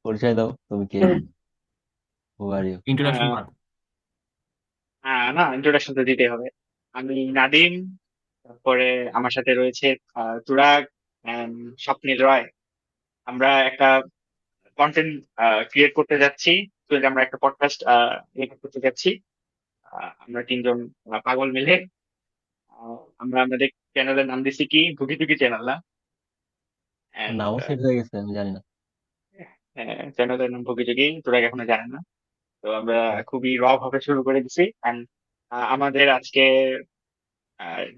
পরিচয় দাও, তুমি কে? হু আর ইউ? ইন্ট্রোডাকশন আহ, বাদ। না, ইন্ট্রোডাকশন তো দিতেই হবে। আমি নাদিম। তারপরে আমার সাথে রয়েছে তুরাগ and স্বপ্নিল রয়। আমরা একটা কন্টেন্ট ক্রিয়েট করতে যাচ্ছি। তো আমরা একটা পডকাস্ট করতে যাচ্ছি। আমরা তিনজন পাগল মিলে। আমরা আমাদের চ্যানেলের নাম দিচ্ছি কি ভুগি টুকি চ্যানেল না। এন্ড নামও সেট হয়ে গেছে, আমি জানি না। চ্যানেলের নাম ভুগি টুকি, তুরাগ এখনো জানেন না। তো আমরা খুবই র ভাবে শুরু করে দিছি। এন্ড আমাদের আজকে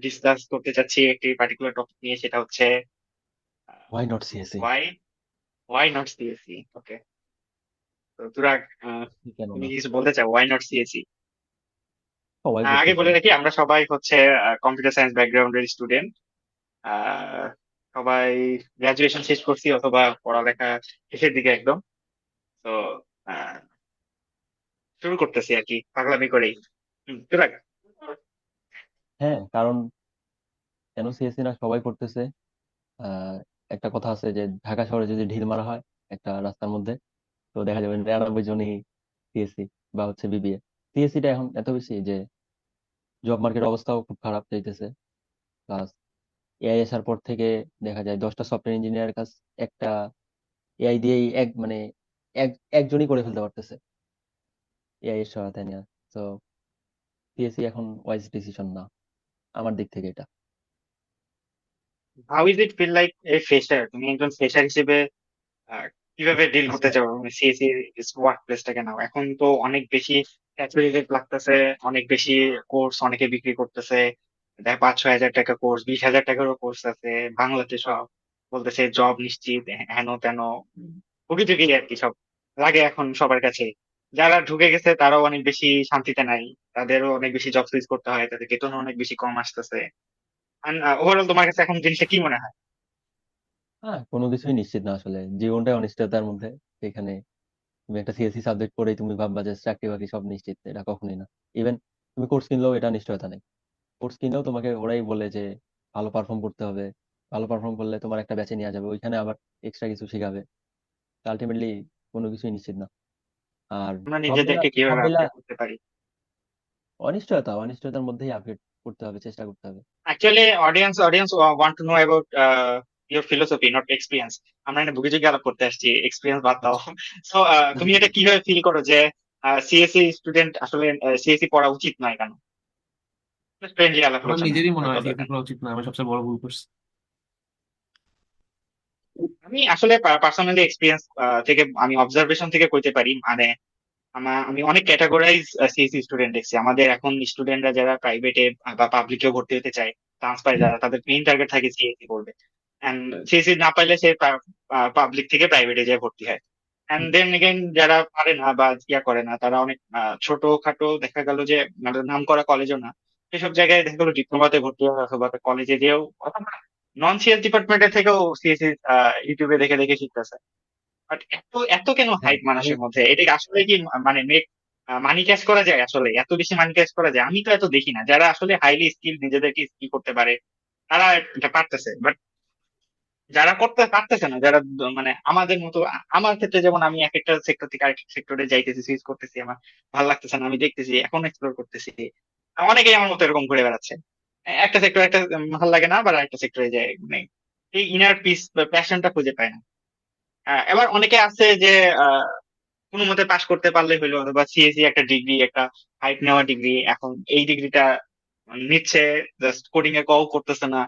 ডিসকাস করতে চাচ্ছি একটি পার্টিকুলার টপিক নিয়ে, সেটা হচ্ছে why not CSC? Why why not CSC. Okay, তো তুরাগ, কেন তুমি না? কি কিছু বলতে চাও ওয়াই নট সিএসসি? সবাই আগে করতেছে। বলে রাখি, আমরা সবাই হচ্ছে কম্পিউটার সায়েন্স ব্যাকগ্রাউন্ডের স্টুডেন্ট। আহ সবাই গ্রাজুয়েশন শেষ করছি অথবা পড়ালেখা শেষের দিকে একদম। তো আহ, শুরু করতেছি আর কি পাগলামি করেই। তুরাগ। হ্যাঁ, কারণ কেন সিএসসি না, সবাই করতেছে। আহ একটা কথা আছে যে ঢাকা শহরে যদি ঢিল মারা হয় একটা রাস্তার মধ্যে, তো দেখা যাবে 99 জনই সিএসসি বা হচ্ছে বিবিএ। সিএসসি টা এখন এত বেশি যে জব মার্কেট অবস্থাও খুব খারাপ যাইতেছে। প্লাস এআই আসার পর থেকে দেখা যায় 10টা সফটওয়্যার ইঞ্জিনিয়ারের কাজ একটা এআই দিয়েই এক একজনই করে ফেলতে পারতেছে এআই এর সহায়তা নিয়ে। তো সিএসসি এখন ওয়াইজ ডিসিশন না, আমার দিক থেকে এটা। How is it feel like a fresher? তুমি একজন ফ্রেশার হিসেবে আহ, কিভাবে ডিল করতে চাও সিএসসি ওয়ার্ক প্লেসটাকে নাও? এখন তো অনেক বেশি স্যাচুরেটেড লাগতেছে, অনেক বেশি কোর্স অনেকে বিক্রি করতেছে। দেখ, 5-6 হাজার টাকা কোর্স, 20,000 টাকারও কোর্স আছে বাংলাতে সব। বলতেছে জব নিশ্চিত, হেন তেন প্রকৃতি আর কি সব লাগে এখন সবার কাছে। যারা ঢুকে গেছে তারাও অনেক বেশি শান্তিতে নাই। তাদেরও অনেক বেশি জব সুইচ করতে হয়, তাদের বেতন অনেক বেশি কম আসতেছে। ওভারঅল তোমার কাছে এখন জিনিসটা কি মনে হয়? হ্যাঁ, কোনো কিছুই নিশ্চিত না আসলে, জীবনটাই অনিশ্চয়তার মধ্যে। এখানে তুমি একটা সিএসসি সাবজেক্ট পড়েই তুমি ভাববা যে চাকরি বাকরি সব নিশ্চিত, এটা কখনোই না। ইভেন তুমি কোর্স কিনলেও এটা নিশ্চয়তা নেই। কোর্স কিনলেও তোমাকে ওরাই বলে যে ভালো পারফর্ম করতে হবে, ভালো পারফর্ম করলে তোমার একটা ব্যাচে নেওয়া যাবে, ওইখানে আবার এক্সট্রা কিছু শেখাবে। আলটিমেটলি কোনো কিছুই নিশ্চিত না। আর আমরা সব মিলা নিজেদেরকে সব কিভাবে মিলা আপডেট করতে পারি? অনিশ্চয়তার মধ্যেই আপডেট করতে হবে, চেষ্টা করতে হবে। Actually, audience want to know about your philosophy, not experience. আমরা এখানে বুকিযোগী আলাপ করতে আসছি, এক্সপিরিয়েন্স বাদ দাও। সো তুমি এটা কিভাবে ফিল করো যে সিএসসি স্টুডেন্ট আসলে সিএসসি পড়া উচিত নয় কেন? ফ্রেন্ডলি আলাপ আমার আলোচনা নিজেরই মনে হয় তারপর সিএসসি দরকার। করা উচিত না, আমি সবচেয়ে বড় ভুল করছি। আমি আসলে পার্সোনালি এক্সপিরিয়েন্স থেকে, আমি অবজারভেশন থেকে কইতে পারি। মানে আমি অনেক ক্যাটাগরাইজ সিএসসি স্টুডেন্ট দেখছি। আমাদের এখন স্টুডেন্টরা যারা প্রাইভেটে বা পাবলিকেও ভর্তি হতে চায়, চান্স পায় যারা, তাদের মেইন টার্গেট থাকে সিএসসি করবে। এন্ড সিএসসি না পাইলে সে পাবলিক থেকে প্রাইভেটে যায় ভর্তি হয়। এন্ড দেন এগেন যারা পারে না বা ইয়া করে না, তারা অনেক ছোটখাটো দেখা গেল যে মানে নাম করা কলেজও না, সেসব জায়গায় দেখা গেলো ডিপ্লোমাতে ভর্তি হয় অথবা কলেজে যেও অথবা নন সিএস ডিপার্টমেন্টের থেকেও সিএসসি ইউটিউবে দেখে দেখে শিখতেছে। বাট এত এত কেন হ্যাঁ, হাইপ আমি মানুষের মধ্যে? এটা কি আসলে কি মানে মানি ক্যাশ করা যায়? আসলে এত বেশি মানি ক্যাশ করা যায়? আমি তো এত দেখি না। যারা আসলে হাইলি স্কিল, নিজেদেরকে স্কিল করতে পারে, তারা এটা পারতেছে। বাট যারা করতে পারতেছে না, যারা মানে আমাদের মতো, আমার ক্ষেত্রে যেমন আমি এক একটা সেক্টর থেকে আরেক সেক্টরে যাইতেছি, সুইচ করতেছি, আমার ভালো লাগতেছে না, আমি দেখতেছি এখন এক্সপ্লোর করতেছি। অনেকেই আমার মতো এরকম ঘুরে বেড়াচ্ছে। একটা সেক্টর একটা ভালো লাগে না, আবার আরেকটা সেক্টরে যায়, মানে এই ইনার পিস বা প্যাশনটা খুঁজে পায় না। এবার অনেকে আছে যে কোনো মতে পাশ করতে পারলে হইলো, অথবা সিএসসি একটা ডিগ্রি, একটা হাইট নেওয়া ডিগ্রি, এখন এই ডিগ্রিটা নিচ্ছে, জাস্ট কোডিং এ কও করতেছে না,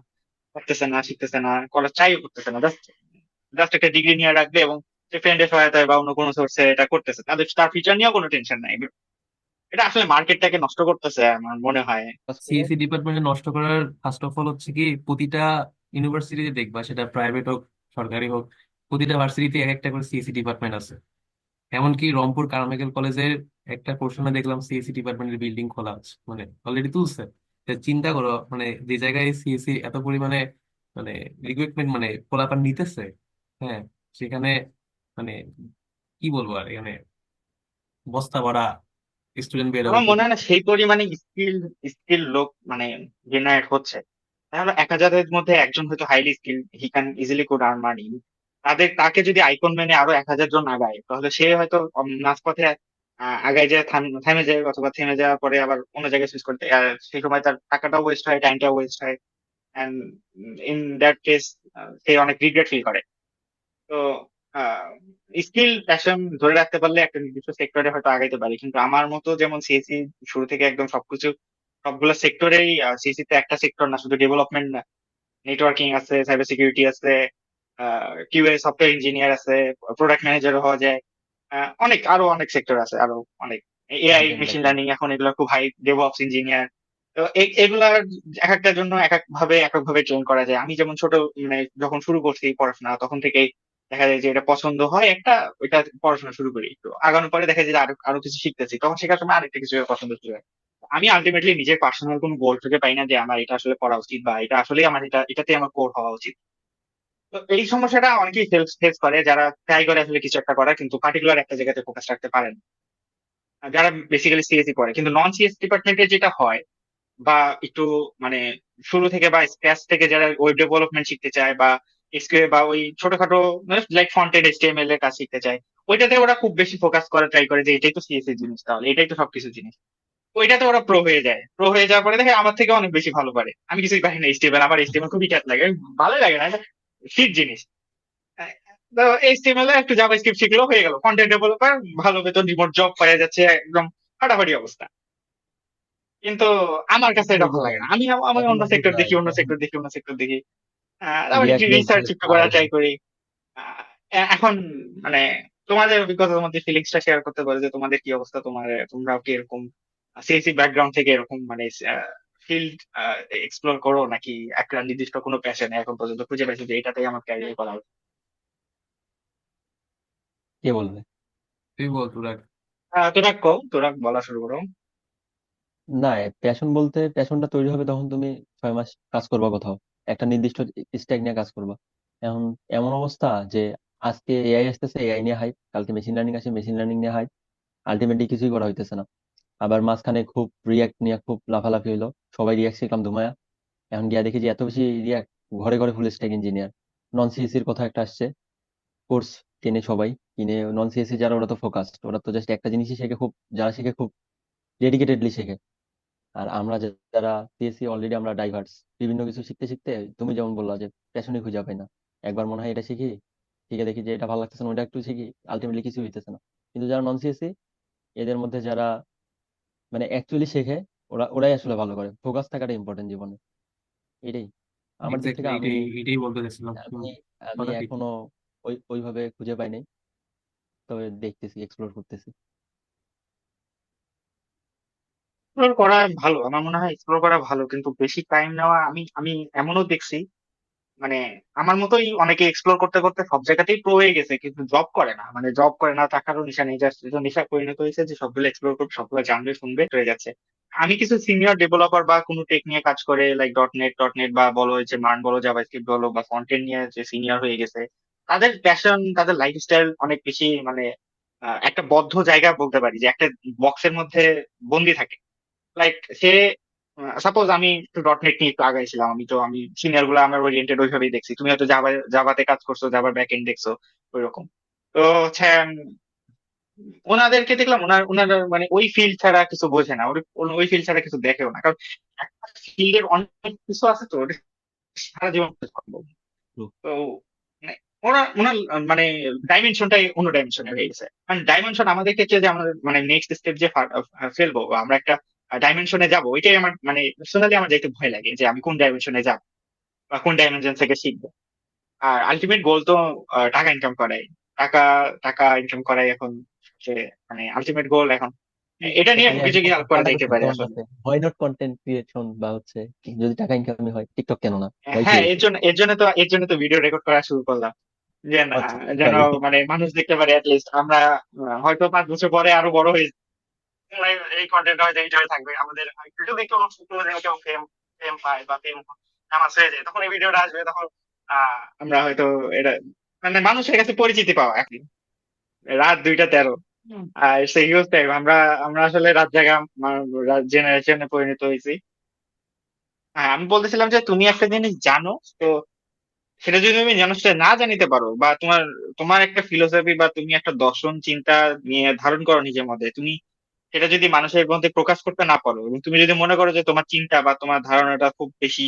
করতেছে না, শিখতেছে না, করার ট্রাইও করতেছে না, জাস্ট জাস্ট একটা ডিগ্রি নিয়ে রাখবে এবং সে ফ্রেন্ডের সহায়তায় বা অন্য কোনো সোর্সে এটা করতেছে, তাদের তার ফিউচার নিয়েও কোনো টেনশন নাই। But এটা আসলে মার্কেটটাকে নষ্ট করতেছে আমার মনে হয়। সিএসসি ডিপার্টমেন্টে নষ্ট করার ফার্স্ট অফ অল হচ্ছে কি, প্রতিটা ইউনিভার্সিটিতে দেখবা, সেটা প্রাইভেট হোক সরকারি হোক, প্রতিটা ভার্সিটিতে এক একটা করে সিএসসি ডিপার্টমেন্ট আছে। এমনকি রংপুর কারমাইকেল কলেজের একটা পোর্শনে দেখলাম সিএসসি ডিপার্টমেন্টের বিল্ডিং খোলা আছে, মানে অলরেডি তুলছে। তা চিন্তা করো, মানে যে জায়গায় সিএসসি এত পরিমাণে মানে রিক্রুটমেন্ট মানে পোলাপান নিতেছে, হ্যাঁ, সেখানে মানে কি বলবো আর, এখানে বস্তা ভরা স্টুডেন্ট বের হবে আমার মনে প্রতি। হয় না সেই পরিমাণে স্কিল স্কিল লোক মানে জেনারেট হচ্ছে। তাহলে 1,000-এর মধ্যে একজন হয়তো highly skill, he can easily could earn money. তাকে যদি আইকন মেনে আরো 1,000 জন আগায়, তাহলে সে হয়তো মাঝপথে আগায় যায়, থেমে যায়, অথবা থেমে যাওয়ার পরে আবার অন্য জায়গায় সুইচ করতে, আর সেই সময় তার টাকাটাও ওয়েস্ট হয়, টাইমটাও ওয়েস্ট হয়। এন্ড ইন দ্যাট কেস সে অনেক রিগ্রেট ফিল করে। তো স্কিল প্যাশন ধরে রাখতে পারলে একটা নির্দিষ্ট সেক্টরে হয়তো আগাইতে পারি, কিন্তু আমার মতো যেমন সিএসসি শুরু থেকে একদম সবগুলো সেক্টরেই, সিএসসি তো একটা সেক্টর না, শুধু ডেভেলপমেন্ট না, নেটওয়ার্কিং আছে, সাইবার সিকিউরিটি আছে, কিউএ সফটওয়্যার ইঞ্জিনিয়ার আছে, প্রোডাক্ট ম্যানেজারও হওয়া যায়। আরো অনেক সেক্টর আছে, আরো অনেক, AI, content machine writer. Learning এখন এগুলো খুব হাই, ডেভঅপস ইঞ্জিনিয়ার। তো এগুলার এক একটার জন্য এক একভাবে ট্রেন করা যায়। আমি যেমন মানে যখন শুরু করছি পড়াশোনা, তখন থেকেই দেখা যায় যে এটা পছন্দ হয় একটা, ওইটা পড়াশোনা শুরু করি, তো আগানোর পরে দেখা যায় যে আরো আরো কিছু শিখতেছি, তখন শেখার সময় আরেকটা কিছু পছন্দ শুরু হয়। আমি আলটিমেটলি নিজের পার্সোনাল কোনো গোল থেকে পাই না যে আমার এটা আসলে করা উচিত, বা এটা আসলে আমার এটাতে আমার কোর হওয়া উচিত। তো এই সমস্যাটা অনেকেই ফেস করে, যারা ট্রাই করে আসলে কিছু একটা করার, কিন্তু পার্টিকুলার একটা জায়গাতে ফোকাস রাখতে পারেন, যারা বেসিক্যালি সিএসসি পড়ে। কিন্তু নন সিএস ডিপার্টমেন্টে যেটা হয়, বা একটু মানে শুরু থেকে বা স্ক্র্যাচ থেকে যারা ওয়েব ডেভেলপমেন্ট শিখতে চায়, বা এসকিউএল বা ওই ছোটখাটো লাইক ফ্রন্ট এন্ড এইচটিএমএল এর কাজ শিখতে চায়, ওইটাতে ওরা খুব বেশি ফোকাস করে, ট্রাই করে যে এটাই তো সিএসসি জিনিস, তাহলে এটাই তো সবকিছু জিনিস। ওইটাতে ওরা প্রো হয়ে যায়, প্রো হয়ে যাওয়ার পরে দেখে আমার থেকে অনেক বেশি ভালো পারে। আমি কিছুই পারি না এইচটিএমএল, আমার এইচটিএমএল খুবই ক্যাট লাগে, ভালো লাগে না, শীত জিনিস। হ্যাঁ, তো এইচটিএমএল এ একটু জাভাস্ক্রিপ্ট শিখলেও হয়ে গেল কন্টেন্ট ডেভেলপার, ভালো বেতন, রিমোট জব পাওয়া যাচ্ছে, একদম ফাটাফাটি অবস্থা। কিন্তু আমার কাছে এটা ওই যে ভালো লাগে না, আমি আমি এখন অন্য ওই যে সেক্টর ভাই দেখি, অন্য এখন সেক্টর দেখি, অন্য সেক্টর দেখি। তারপর একটু রিয়াক্ট নেক্সট রিসার্চ জেস একটু করার আর ট্রাই করি। এখন মানে তোমাদের অভিজ্ঞতা, তোমাদের ফিলিংসটা শেয়ার করতে পারো, যে তোমাদের কি অবস্থা, তোমরাও কি এরকম সিএসসি ব্যাকগ্রাউন্ড থেকে এরকম মানে ফিল্ড এক্সপ্লোর করো, নাকি একটা নির্দিষ্ট কোনো প্যাশনে এখন পর্যন্ত খুঁজে পাইছো যে এটাতেই আমার ক্যারিয়ার করা উচিত? কে বলবে? তুই বল তোরা। তোরা বলা শুরু করো। না, প্যাশন বলতে প্যাশনটা তৈরি হবে তখন তুমি 6 মাস কাজ করবা কোথাও, একটা নির্দিষ্ট স্ট্যাক নিয়ে কাজ করবা। এখন এমন অবস্থা যে আজকে এআই আসতেছে, এআই নিয়ে হাইপ, কালকে মেশিন লার্নিং আসে, মেশিন লার্নিং নিয়ে হাইপ, আলটিমেটলি কিছুই করা হইতেছে না। আবার মাঝখানে খুব রিয়াক্ট নিয়ে খুব লাফালাফি হইলো, সবাই রিয়াক্ট শিখলাম ধুমায়া, এখন গিয়া দেখি যে এত বেশি রিয়াক্ট, ঘরে ঘরে ফুল স্ট্যাক ইঞ্জিনিয়ার। নন সিএসির কথা একটা আসছে, কোর্স কিনে সবাই, কিনে নন সিএসসি যারা ওরা তো ফোকাসড, ওরা তো জাস্ট একটা জিনিসই শেখে, খুব যারা শিখে খুব ডেডিকেটেডলি শেখে। আর আমরা যারা সিএসসি অলরেডি আমরা ডাইভার্স, বিভিন্ন কিছু শিখতে শিখতে, তুমি যেমন বললা যে প্যাশনই খুঁজে পাই না, একবার মনে হয় এটা শিখি, শিখে দেখি যে এটা ভালো লাগতেছে না, ওটা একটু শিখি, আলটিমেটলি কিছু হইতেছে না। কিন্তু যারা নন সিএসসি, এদের মধ্যে যারা মানে অ্যাকচুয়ালি শেখে, ওরাই আসলে ভালো করে, ফোকাস থাকাটা ইম্পর্টেন্ট জীবনে। এটাই আমার দিক এক্স্যাক্টলি থেকে। আমি এটাই এটাই বলতে চাইছিলাম। আমি আমি কথা ঠিক। এখনো ওইভাবে খুঁজে পাই নাই, তবে দেখতেছি, এক্সপ্লোর করতেছি। এক্সপ্লোর করা ভালো, আমার মনে হয় এক্সপ্লোর করা ভালো, কিন্তু বেশি টাইম নেওয়া, আমি আমি এমনও দেখছি, মানে আমার মতোই অনেকে এক্সপ্লোর করতে করতে সব জায়গাতেই প্রো হয়ে গেছে, কিন্তু জব করে না, মানে জব করে না, টাকারও নেশা নেই, জাস্ট এটা নেশা পরিণত হয়েছে যে সবগুলো এক্সপ্লোর করবে, সবগুলো জানবে, শুনবে, হয়ে যাচ্ছে। আমি কিছু সিনিয়র ডেভেলপার বা কোনো টেক নিয়ে কাজ করে, লাইক ডট নেট বা বলো, যে মার্ন বলো, জাভাস্ক্রিপ্ট বলো, বা কন্টেন্ট নিয়ে যে সিনিয়র হয়ে গেছে, তাদের প্যাশন, তাদের লাইফস্টাইল অনেক বেশি মানে একটা বদ্ধ জায়গা বলতে পারি, যে একটা বক্সের মধ্যে বন্দি থাকে। লাইক সে, সাপোজ আমি একটু ডট নেট নিয়ে একটু আগাইছিলাম, আমি সিনিয়র গুলো আমার ওরিয়েন্টেড ওইভাবেই দেখছি, তুমি হয়তো জাভাতে কাজ করছো, জাভার ব্যাক এন্ড দেখছো, ওইরকম। তো হচ্ছে ওনাদেরকে দেখলাম, ওনার মানে ওই ফিল্ড ছাড়া কিছু বোঝে না, ওই ফিল্ড ছাড়া কিছু দেখেও না, কারণ একটা ফিল্ডের অনেক কিছু আছে, তো ওটা সারা জীবন করবো। তো মানে ওনার মানে ডাইমেনশনটাই অন্য ডাইমেনশনে হয়ে গেছে, মানে ডাইমেনশন আমাদের ক্ষেত্রে যে আমরা মানে নেক্সট স্টেপ যে ফেলবো, বা আমরা একটা ডাইমেনশনে যাব, ওইটাই আমার মানে পার্সোনালি আমার যাইতে ভয় লাগে, যে আমি কোন ডাইমেনশনে যাব, বা কোন ডাইমেনশন থেকে শিখবো। আর আলটিমেট গোল তো টাকা ইনকাম করাই, টাকা টাকা ইনকাম করাই এখন যে মানে আলটিমেট গোল এখন। এটা নিয়ে এখানে কিছু কি একদম হেল্প করা টাকা যাইতে কোথায় পারে তোমার আসলে। কাছে? হোয়াই নট কন্টেন্ট ক্রিয়েশন, বা হচ্ছে যদি টাকা ইনকামই হয়, টিকটক কেন না? হোয়াই হ্যাঁ, ক্রিয়েশন? এর জন্য তো ভিডিও রেকর্ড করা শুরু করলাম, যে না, আচ্ছা, যেন তাই? মানে মানুষ দেখতে পারে, অ্যাটলিস্ট আমরা হয়তো 5 বছর পরে আরো বড় হয়ে এই কন্টেন্ট হয়তো এইটাই থাকবে আমাদের। একটু দেখতে অনুষ্ঠিত হলে কেউ ফেম ফেম পায় বা ফেম ফেমাস হয়ে যায়, তখন এই ভিডিওটা আসবে, তখন আমরা হয়তো এটা মানে মানুষের কাছে পরিচিতি পাওয়া এখন রাত 2টা 13। আর সেই হিউজ টাইম, আমরা আমরা আসলে রাত জাগা জেনারেশনে পরিণত হয়েছি। হ্যাঁ, আমি বলতেছিলাম যে তুমি একটা জিনিস জানো তো, সেটা যদি তুমি মানুষটা না জানিতে পারো, বা তোমার তোমার একটা ফিলোসফি বা তুমি একটা দর্শন চিন্তা নিয়ে ধারণ করো নিজের মধ্যে, তুমি সেটা যদি মানুষের মধ্যে প্রকাশ করতে না পারো, এবং তুমি যদি মনে করো যে তোমার চিন্তা বা তোমার ধারণাটা খুব বেশি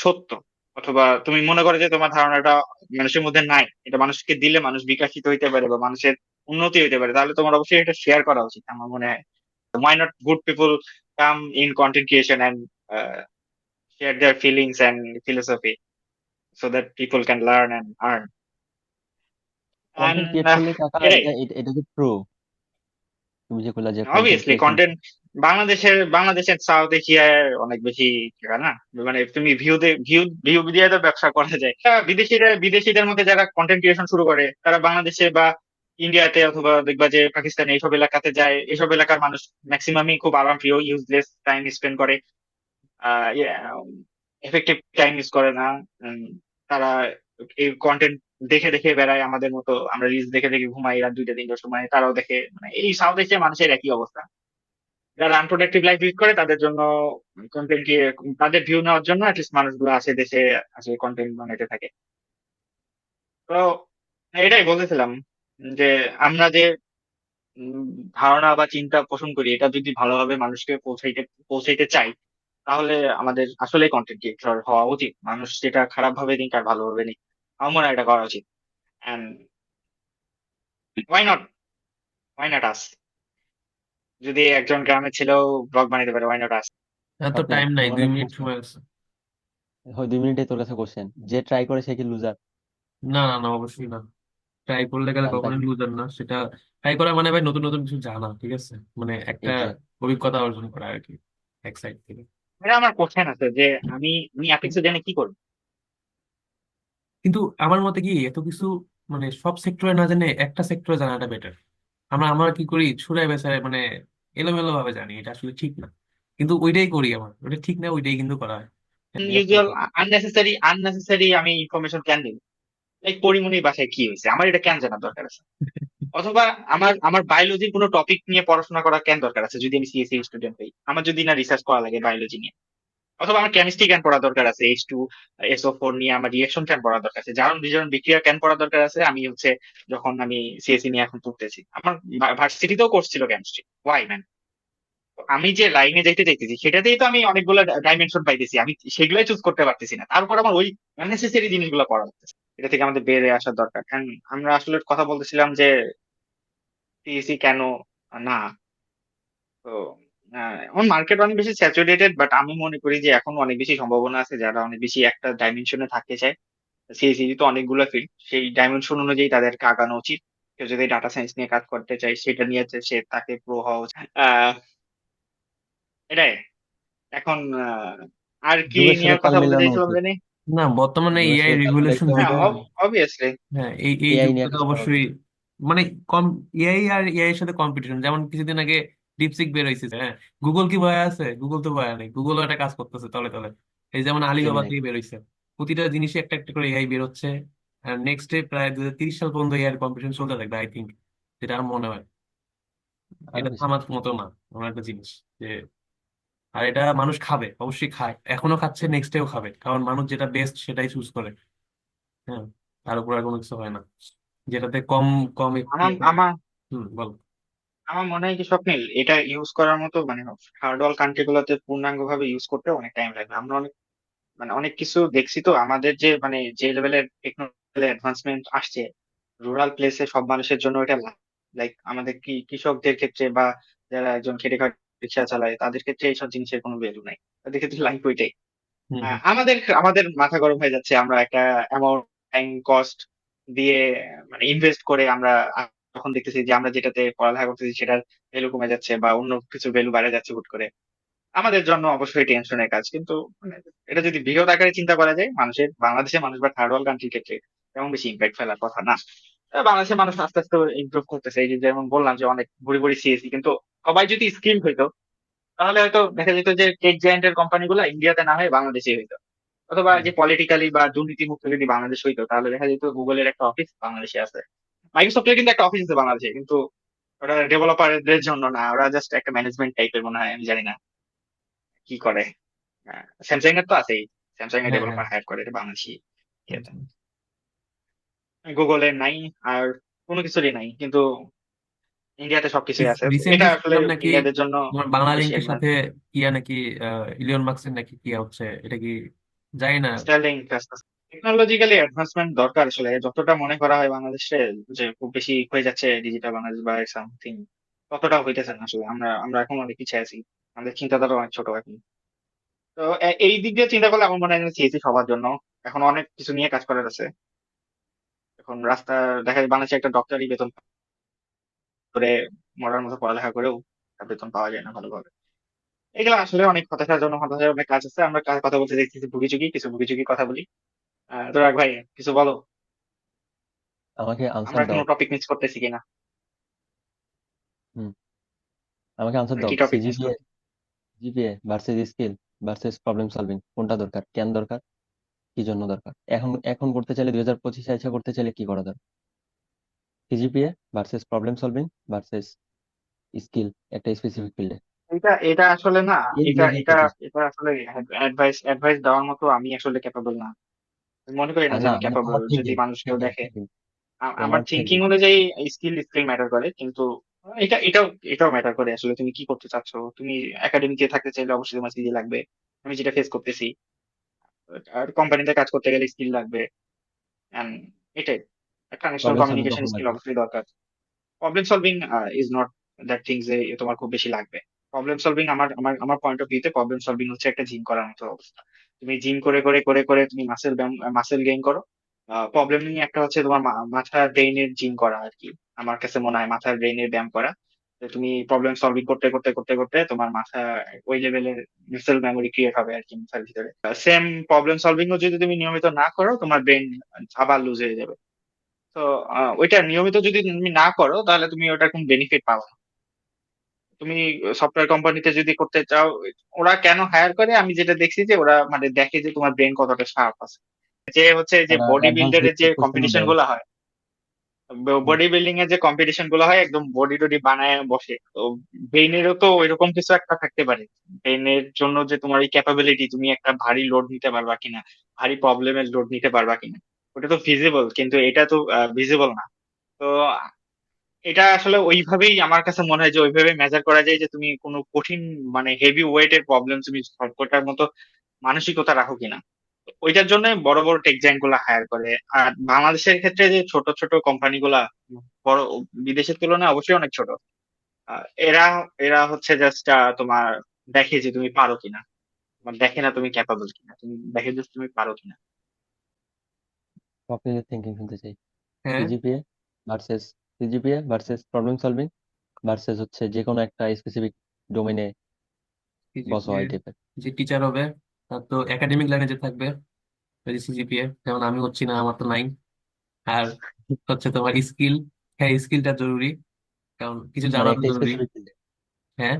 সত্য, অথবা তুমি মনে করো যে তোমার ধারণাটা মানুষের মধ্যে নাই, এটা মানুষকে দিলে মানুষ বিকশিত হইতে পারে বা মানুষের উন্নতি হইতে পারে, তাহলে তোমার অবশ্যই এটা শেয়ার করা উচিত আমার মনে হয়। Why not good people come in content creation and share their feelings and philosophy so that people can learn and earn? Content And create করলে টাকা, এটাই, এটা কি ট্রু? তুমি যে কইলা যে কন্টেন্ট অবভিয়াসলি ক্রিয়েশন। কন্টেন্ট, বাংলাদেশের সাউথ এশিয়ায় অনেক বেশি টাকা না, মানে তুমি ভিউ ভিউ দিয়ে তো ব্যবসা করা যায়। বিদেশিদের মধ্যে যারা কন্টেন্ট ক্রিয়েশন শুরু করে, তারা বাংলাদেশে বা ইন্ডিয়াতে অথবা দেখবা যে পাকিস্তানে এইসব এলাকাতে যায়, এইসব এলাকার মানুষ ম্যাক্সিমামই খুব আরাম প্রিয়, ইউজলেস টাইম স্পেন্ড করে, এফেক্টিভ টাইম ইউজ করে না। উম, তারা এই কন্টেন্ট দেখে দেখে বেড়ায় আমাদের মতো, আমরা রিলস দেখে দেখে ঘুমাই রাত 2টা 3টার সময়, তারাও দেখে। মানে এই সাউথ এশিয়ার মানুষের একই অবস্থা। যারা আনপ্রোডাক্টিভ লাইফ লিড করে তাদের জন্য কন্টেন্ট, তাদের ভিউ নেওয়ার জন্য অ্যাটলিস্ট মানুষগুলো আসে দেশে, আসে কন্টেন্ট বানাইতে থাকে। তো এটাই বলতেছিলাম যে আমরা যে উম, ধারণা বা চিন্তা পোষণ করি, এটা যদি ভালোভাবে মানুষকে পৌঁছাইতে চাই, তাহলে আমাদের আসলে কন্টেন্ট ক্রিয়েটর হওয়া উচিত। মানুষ যেটা খারাপ ভাবে নিক আর ভালোভাবে নিক, আমার মনে হয় এটা করা উচিত। And why not, why not us, যদি একজন গ্রামের ছেলেও ব্লগ বানাইতে পারে, ওয়াই নট আস? এত স্বপ্নিল, টাইম নাই, তোমার কাছে 2 মিনিট কোশ্চেন, সময় আছে। হয় 2 মিনিটে তোর কাছে কোশ্চেন, যে ট্রাই করে সে কি লুজার? না না না, অবশ্যই না। ট্রাই করলে গেলে তাহলে কখনোই তাকে, লুজার না সেটা। ট্রাই করা মানে ভাই নতুন নতুন কিছু জানা, ঠিক আছে, মানে একটা এক্স্যাক্ট। অভিজ্ঞতা অর্জন করা আর কি, এক সাইড থেকে। এটা আমার কোশ্চেন আছে যে আমি আমি এত কিছু জেনে কি করবো? কিন্তু আমার মতে কি এত কিছু, মানে সব সেক্টরে না জেনে একটা সেক্টরে জানাটা বেটার। আমরা কি করি, ছুড়ে বেচারে মানে এলোমেলো ভাবে জানি, এটা আসলে ঠিক না। কিন্তু ওইটাই করি, আমার ওটা ঠিক না, ওইটাই কিন্তু করা হয়। আমি একটা ইউজুয়াল আননেসেসারি আমি ইনফরমেশন কেন দিব? লাইক পরিমনির বাসায় কি হয়েছে আমার এটা কেন জানার দরকার আছে? অথবা আমার বায়োলজির কোনো টপিক নিয়ে পড়াশোনা করার কেন দরকার আছে যদি আমি সিএসসি স্টুডেন্ট হই? আমার যদি না রিসার্চ করা লাগে বায়োলজি নিয়ে, অথবা আমার কেমিস্ট্রি কেন পড়া দরকার আছে, H2SO4 নিয়ে আমার রিয়েকশন কেন পড়া দরকার আছে, জারণ বিজারণ বিক্রিয়া কেন পড়া দরকার আছে, আমি হচ্ছে যখন আমি সিএসসি নিয়ে এখন পড়তেছি, আমার ভার্সিটিতেও কোর্স ছিল কেমিস্ট্রি, ওয়াই ম্যান? আমি যে লাইনে যাইতে চাইতেছি সেটাতেই তো আমি অনেকগুলো ডাইমেনশন পাইতেছি, আমি সেগুলাই চুজ করতে পারতেছি না, তারপর আমার ওই আননেসেসারি জিনিসগুলো পড়া হচ্ছে। এটা থেকে আমাদের বেরিয়ে আসার দরকার। কারণ আমরা আসলে কথা বলতেছিলাম যে সিএসসি কেন না। তো এখন মার্কেট অনেক বেশি স্যাচুরেটেড, বাট আমি মনে করি যে এখন অনেক বেশি সম্ভাবনা আছে, যারা অনেক বেশি একটা ডাইমেনশনে থাকতে চায়। সিএসসি তো অনেকগুলো ফিল্ড, সেই ডাইমেনশন অনুযায়ী তাদেরকে আগানো উচিত। কেউ যদি ডাটা সায়েন্স নিয়ে কাজ করতে চায় সেটা নিয়ে সে তাকে প্রো হওয়া উচিত। এটাই। এখন আর কি যুগের নিয়ে সাথে তাল কথা বলতে মেলানো চাইছিলাম উচিত। জানি? না, বর্তমানে যুগের এআই সাথে তাল রেগুলেশন মিলাইতে যুগ। হইলে অবভিয়াসলি। হ্যাঁ, এই এআই নিয়ে যুগটাতে কাজ করা অবশ্যই উচিত। মানে কম এআই আর এআই এর সাথে কম্পিটিশন। যেমন কিছুদিন আগে ডিপসিক বের হয়েছে, হ্যাঁ, গুগল কি ভয় আছে? গুগল তো ভয় নেই, গুগল একটা কাজ করতেছে তলে তলে। এই যেমন আলিবাবা জেমিনাই। থেকে বের হয়েছে, প্রতিটা জিনিসে একটা একটা করে এআই বের হচ্ছে। আর নেক্সট ডে প্রায় 2030 সাল পর্যন্ত এআই কম্পিটিশন চলতে থাকবে আই থিঙ্ক, যেটা আমার মনে হয়। আরো এটা বেশি। থামার মতো না এমন একটা জিনিস যে, আর এটা মানুষ খাবে, অবশ্যই খায়, এখনো খাচ্ছে, নেক্সট ডেও খাবে, কারণ মানুষ যেটা বেস্ট সেটাই চুজ করে। হ্যাঁ, তার উপর আর কোনো কিছু হয় না, যেটাতে কম কম আমার আমার বল। আমার মনে হয় কি স্বপ্নিল, এটা ইউজ করার মতো মানে থার্ড ওয়ার্ল্ড কান্ট্রি গুলোতে পূর্ণাঙ্গ ভাবে ইউজ করতে অনেক টাইম লাগবে। আমরা অনেক মানে অনেক কিছু দেখছি তো, আমাদের যে মানে যে লেভেলের টেকনোলজি অ্যাডভান্সমেন্ট আসছে, রুরাল প্লেসে সব মানুষের জন্য এটা, লাইক আমাদের কি কৃষকদের ক্ষেত্রে বা যারা একজন খেটে খাটে রিক্সা চালায় তাদের ক্ষেত্রে এইসব জিনিসের কোনো ভ্যালু নাই, তাদের ক্ষেত্রে লাইফ ওইটাই। হুম হুম আমাদের আমাদের মাথা গরম হয়ে যাচ্ছে, আমরা একটা অ্যামাউন্ট টাইম কস্ট দিয়ে মানে ইনভেস্ট করে আমরা যখন দেখতেছি যে আমরা যেটাতে পড়ালেখা করতেছি সেটার ভ্যালু কমে যাচ্ছে বা অন্য কিছুর ভ্যালু বেড়ে যাচ্ছে হুট করে, আমাদের জন্য অবশ্যই টেনশনের কাজ। কিন্তু মানে এটা যদি বৃহৎ আকারে চিন্তা করা যায়, বাংলাদেশের মানুষ বা থার্ড ওয়ার্ল্ড কান্ট্রির ক্ষেত্রে তেমন বেশি ইম্প্যাক্ট ফেলার কথা না। বাংলাদেশের মানুষ আস্তে আস্তে ইমপ্রুভ করতেছে, এই যে যেমন বললাম যে অনেক বুড়ি বুড়ি সিএসি, কিন্তু সবাই যদি স্কিল হইতো তাহলে হয়তো দেখা যেত যে টেক জায়ান্টের কোম্পানিগুলো ইন্ডিয়াতে না হয়ে বাংলাদেশে হইতো। অথবা হুম যে পলিটিক্যালি বা দুর্নীতি মুক্ত যদি বাংলাদেশ হইতো, তাহলে দেখা যেত গুগলের একটা অফিস বাংলাদেশে আছে, মাইক্রোসফটের কিন্তু একটা অফিস আছে বাংলাদেশে, কিন্তু ওরা ডেভেলপারদের জন্য না, ওরা জাস্ট একটা ম্যানেজমেন্ট টাইপের মনে হয়, আমি জানি না কি করে। স্যামসাং এর তো আছেই, স্যামসাং এর হ্যাঁ হ্যাঁ ডেভেলপার হায়ার করে, এটা বাংলাদেশি ইয়েতে গুগলের নাই, আর কোনো কিছুরই নাই, কিন্তু ইন্ডিয়াতে সবকিছুই আছে। রিসেন্টলি এটা আসলে শুনলাম নাকি ইন্ডিয়াদের জন্য তোমার খুব বাংলা বেশি লিঙ্কের সাথে অ্যাডভান্স। কিয়া নাকি ইলিয়ন মাস্কের নাকি কিয়া হচ্ছে, এটা কি জানি না। স্টার্লিং টেকনোলজিক্যালি অ্যাডভান্সমেন্ট দরকার আসলে, যতটা মনে করা হয় বাংলাদেশে যে খুব বেশি হয়ে যাচ্ছে ডিজিটাল বাংলাদেশ বা সামথিং, ততটা হইতেছে না আসলে। আমরা এখন অনেক পিছিয়ে আছি, আমাদের চিন্তাধারা অনেক ছোট এখন। তো এই দিক দিয়ে চিন্তা করলে আমার মনে হয় সিএসসি সবার জন্য। এখন অনেক কিছু নিয়ে কাজ করার আছে। এখন রাস্তা দেখা যায় বাংলাদেশে একটা ডক্টরি বেতন করে মরার মতো পড়ালেখা করেও তার বেতন পাওয়া যায় না ভালোভাবে। এগুলো আসলে অনেক হতাশার জন্য, হতাশার অনেক কাজ আছে। আমরা কথা বলতে চাই কিছু ভুগিচুগি কথা বলি। তো রাখ ভাই, কিছু বলো, আমাকে আমরা আনসার দাও। কোনো টপিক মিস করতেছি কিনা। হুম, আমাকে আনসার দাও। কি টপিক মিস সিজিপিএ করতে? GPA versus skill versus problem solving, কোনটা দরকার, কেন দরকার, কি জন্য দরকার? এখন এখন করতে চাইলে 2025 এসে করতে চাইলে কি করা দরকার? CGPA versus problem solving versus skill একটা স্পেসিফিক ফিল্ডে এটা এটা আসলে না, ইন এটা এটা 2025। এটা আসলে অ্যাডভাইস দেওয়ার মতো আমি আসলে ক্যাপাবল না। আমি মনে করি না যে না আমি মানে ক্যাপাবল, তোমার যদি থিঙ্কিং, মানুষ কেউ থিঙ্কিং দেখে। থিঙ্কিং আমার তোমার থিঙ্কিং থিঙ্কিং অনুযায়ী স্কিল ম্যাটার করে, কিন্তু এটাও ম্যাটার করে আসলে তুমি কি করতে চাচ্ছ। তুমি একাডেমিকে থাকতে চাইলে অবশ্যই তোমার সিজি লাগবে, আমি যেটা ফেস করতেছি। আর কোম্পানিতে কাজ করতে গেলে স্কিল লাগবে। And এটাই, একটা ন্যাশনাল প্রবলেম সলভিং কমিউনিকেশন কখন স্কিল লাগবে? অবশ্যই দরকার। Problem solving is not that things যে তোমার খুব বেশি লাগবে। প্রবলেম সলভিং আমার পয়েন্ট অফ ভিউতে প্রবলেম সলভিং হচ্ছে একটা জিম করার মতো অবস্থা। তুমি জিম করে করে করে করে তুমি মাসেল গেইন করো। প্রবলেম নিয়ে একটা হচ্ছে তোমার মাথার ব্রেইনের জিম করা আর কি। আমার কাছে মনে হয় মাথার ব্রেইনের ব্যায়াম করা। যে তুমি প্রবলেম সলভিং করতে করতে করতে করতে তোমার মাথা ওই লেভেলের মাসেল মেমোরি ক্রিয়েট হবে আর কি মাথার ভিতরে। সেম প্রবলেম সলভিং ও যদি তুমি নিয়মিত না করো, তোমার ব্রেন আবার লুজ হয়ে যাবে। তো ওইটা নিয়মিত যদি তুমি না করো, তাহলে তুমি ওটার কোনো বেনিফিট পাবে না। তুমি সফটওয়্যার কোম্পানিতে যদি করতে চাও, ওরা কেন হায়ার করে, আমি যেটা দেখছি যে ওরা মানে দেখে যে তোমার ব্রেন কতটা শার্প আছে। যে হচ্ছে যে তারা বডি অ্যাডভান্স বিল্ডারের যে কোশ্চেনও কম্পিটিশন দেয়। গুলো হয়, হুম, বডি বিল্ডিং এর যে কম্পিটিশন গুলো হয়, একদম বডি টডি বানায় বসে। তো ব্রেইনেরও তো ওইরকম কিছু একটা থাকতে পারে। ব্রেইনের জন্য যে তোমার এই ক্যাপাবিলিটি, তুমি একটা ভারী লোড নিতে পারবা কিনা, ভারী প্রবলেমের লোড নিতে পারবা কিনা, ওটা তো ফিজিবল, কিন্তু এটা তো ভিজিবল না। তো এটা আসলে ওইভাবেই আমার কাছে মনে হয় যে ওইভাবে মেজার করা যায় যে তুমি কোনো কঠিন মানে হেভি ওয়েটের প্রবলেম তুমি সলভ করার মতো মানসিকতা রাখো কিনা। তো ওইটার জন্য বড় বড় টেক জায়ান্ট গুলা হায়ার করে। আর বাংলাদেশের ক্ষেত্রে যে ছোট ছোট কোম্পানি গুলা, বড় বিদেশের তুলনায় অবশ্যই অনেক ছোট। এরা এরা হচ্ছে জাস্ট তোমার দেখে যে তুমি পারো কিনা, তোমার দেখে না তুমি ক্যাপাবল কিনা, তুমি দেখে যে তুমি পারো কিনা। কপিলের থিঙ্কিং শুনতে চাই। হ্যাঁ, CGPA versus CGPA versus problem solving versus হচ্ছে যে কোনো একটা স্পেসিফিক ডোমেইনে বস সিজিপিএ হয় টাইপের। যে টিচার হবে তার তো একাডেমিক লাইনে যে থাকবে, সিজিপিএ যেমন আমি হচ্ছি না, আমার তো নাই। আর হচ্ছে তোমার স্কিল, হ্যাঁ স্কিলটা জরুরি, কারণ কিছু মানে জানা তো একটা জরুরি। স্পেসিফিক ফিল্ডে, হ্যাঁ,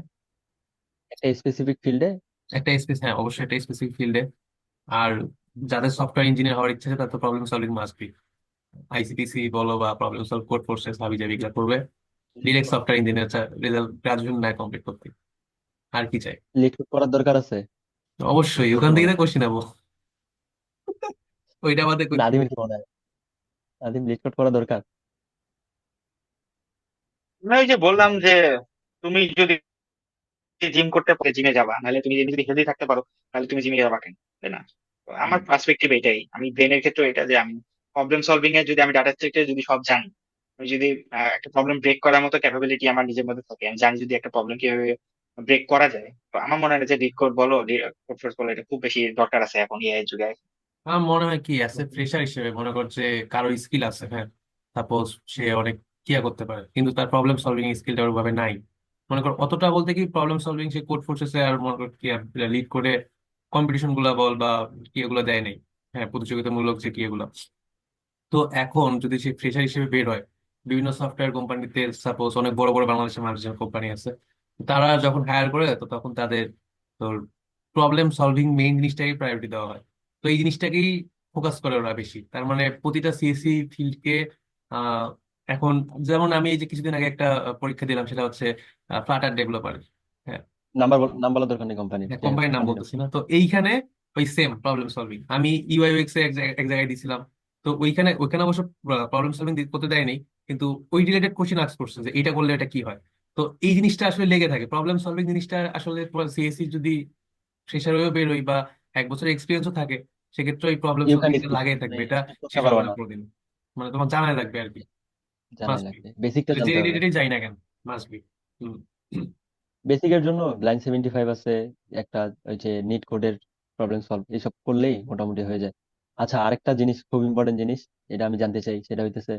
একটা স্পেসিফিক ফিল্ডে। একটা স্পেস, হ্যাঁ অবশ্যই একটা স্পেসিফিক ফিল্ডে। আর যাদের সফটওয়্যার ইঞ্জিনিয়ার হওয়ার ইচ্ছা আছে তাদের তো problem solving must be. ICTC বলো বা প্রবলেম সলভ, কোড ফোর্সেস হাবি জাবি এগুলো করবে। Direct software engineer result graduation না কমপ্লিট করতে, আর কি চাই। লিড করার দরকার আছে। অবশ্যই ওখান থেকে বর্তমানে তো কোশ্চেন নেবো, ওইটা আমাদের কি। নাদিমের কি মনে হয়? নাদিম লিড করা দরকার? আমি ওই যে বললাম যে তুমি যদি জিম করতে পারো জিমে যাবা, নাহলে তুমি যদি হেলদি থাকতে পারো তাহলে তুমি জিমে যাবা কেন, তাই না? তো আমার পার্সপেক্টিভ এটাই, আমি ব্রেনের ক্ষেত্রে এটা যে আমি প্রবলেম সলভিং এ যদি আমি ডাটা স্ট্রাকচার যদি সব জানি, আমি যদি একটা প্রবলেম ব্রেক করার মতো ক্যাপাবিলিটি আমার নিজের মধ্যে থাকে, আমি জানি যদি একটা প্রবলেম কিভাবে ব্রেক করা যায়, তো আমার মনে হয় না যে লিড কোড বলো কোড ফোর্স বলো এটা খুব বেশি দরকার আছে এখন এআই যুগে। আমার মনে হয় কি অ্যাজ এ ফ্রেশার হিসেবে মনে করছে কারো স্কিল আছে, হ্যাঁ সাপোজ সে অনেক কিয়া করতে পারে কিন্তু তার প্রবলেম সলভিং স্কিলটা ওইভাবে নাই। মনে কর অতটা বলতে কি প্রবলেম সলভিং সে কোড ফোর্সেসে আর মনে কর কিয়া লিড করে কম্পিটিশন গুলা বল বা কিয়েগুলো দেয় নাই, হ্যাঁ প্রতিযোগিতামূলক যে কিয়েগুলো। তো এখন যদি সে ফ্রেশার হিসেবে বের হয় বিভিন্ন সফটওয়্যার কোম্পানিতে, সাপোজ অনেক বড় বড় বাংলাদেশের মানুষের কোম্পানি আছে, তারা যখন হায়ার করে তো তখন তাদের তোর প্রবলেম সলভিং মেইন জিনিসটাকে প্রায়োরিটি দেওয়া হয়। তো এই জিনিসটাকেই ফোকাস করে ওরা বেশি, তার মানে প্রতিটা সিএসসি ফিল্ডকে আহ এখন, যেমন আমি এই যে কিছুদিন আগে একটা পরীক্ষা দিলাম, সেটা হচ্ছে ফ্লাটার ডেভেলপার। হ্যাঁ, নাম্বার নাম বলার দরকার নেই কোম্পানি, যাই হোক কোম্পানির নাম কন্টিনিউ। বলতেছি না তো এইখানে ওই সেম প্রবলেম সলভিং আমি ইউআইউএক্স এ এক জায়গায় দিছিলাম। তো ওইখানে ওইখানে অবশ্য প্রবলেম সলভিং করতে দেয়নি, কিন্তু ওই রিলেটেড কোশ্চেন আস্ক করছে যে এটা করলে এটা কি হয়। তো এই জিনিসটা আসলে লেগে থাকে, প্রবলেম সলভিং জিনিসটা আসলে সিএসসি যদি ফ্রেশার হয়েও বেরোই বা এক বছর এক্সপিরিয়েন্সও থাকে, সেক্ষেত্রে ওই প্রবলেম ইউ সলভিং ক্যান এটা স্কিপ, লাগাই মানে থাকবে, এটা skip করতে শেষ হবে পারবা না না। কোনোদিন। মানে তোমার জানাই লাগবে আর কি, জানাই মাস্ট বি। লাগবে, বেসিকটা যে জানতে হবে। রিলেটেডই যাই না কেন, মাস্ট বি। বেসিকের জন্য ব্লাইন্ড 75 আছে একটা, ওই যে নিট কোডের প্রবলেম সলভ এসব করলেই মোটামুটি হয়ে যায়। আচ্ছা, আরেকটা জিনিস খুব ইম্পর্টেন্ট জিনিস, এটা আমি জানতে চাই, সেটা হইতেছে